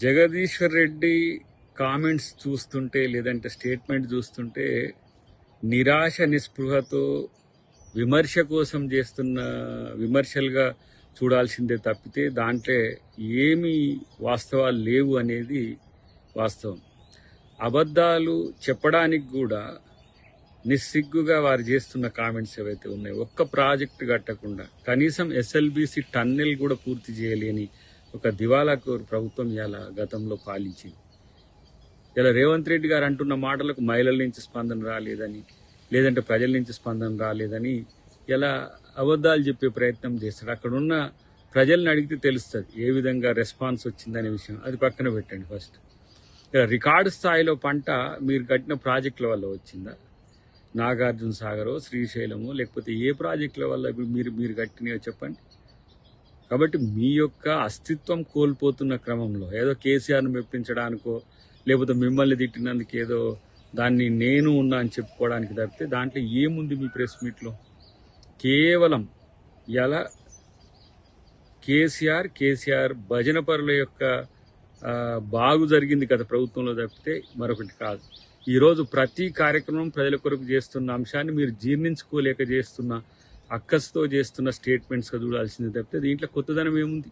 Jagadishwar Reddy comments చూస్తుంటే లేదంటే statement చూస్తుంటే నిరాశ నిస్పృహతో విమర్శ కోసం చేస్తున్న విమర్శలుగా చూడాల్సిందే తప్పితే దాంట్లో ఏమీ వాస్తవాలు లేవు అనేది వాస్తవం. అబద్ధాలు చెప్పడానికి కూడా నిస్సిగ్గుగా వారు చేస్తున్న కామెంట్స్ ఏవైతే ఉన్నాయో, ఒక్క ప్రాజెక్టు కట్టకుండా కనీసం ఎస్ఎల్బిసి టన్నెల్ కూడా పూర్తి చేయలేని ఒక దివాలాకోరు ప్రభుత్వం ఇలా గతంలో పాలించింది. ఇలా రేవంత్ రెడ్డి గారు అంటున్న మాటలకు మహిళల నుంచి స్పందన రాలేదని, లేదంటే ప్రజల నుంచి స్పందన రాలేదని ఇలా అబద్ధాలు చెప్పే ప్రయత్నం చేస్తాడు. అక్కడున్న ప్రజల్ని అడిగితే తెలుస్తుంది ఏ విధంగా రెస్పాన్స్ వచ్చిందనే విషయం. అది పక్కన పెట్టండి. ఫస్ట్ ఇలా రికార్డు స్థాయిలో పంట మీరు కట్టిన ప్రాజెక్టుల వల్ల వచ్చిందా? నాగార్జున సాగరో, శ్రీశైలమో, లేకపోతే ఏ ప్రాజెక్టుల వల్ల మీరు కట్టినాయో చెప్పండి. కాబట్టి మీ యొక్క అస్తిత్వం కోల్పోతున్న క్రమంలో ఏదో కేసీఆర్ను మెప్పించడానికో, లేకపోతే మిమ్మల్ని తిట్టినందుకు ఏదో దాన్ని నేను ఉన్నా అని చెప్పుకోవడానికి తప్పితే దాంట్లో ఏముంది మీ ప్రెస్ మీట్లో? కేవలం ఎలా కేసీఆర్ భజన పరుల యొక్క బాగు జరిగింది గత ప్రభుత్వంలో తప్పితే మరొకటి కాదు. ఈరోజు ప్రతి కార్యక్రమం ప్రజల కొరకు చేస్తున్న అంశాన్ని మీరు జీర్ణించుకోలేక చేస్తున్న అక్కస్తో చేస్తున్న స్టేట్మెంట్స్గా చూడాల్సింది తప్పితే దీంట్లో కొత్తదనం ఏముంది?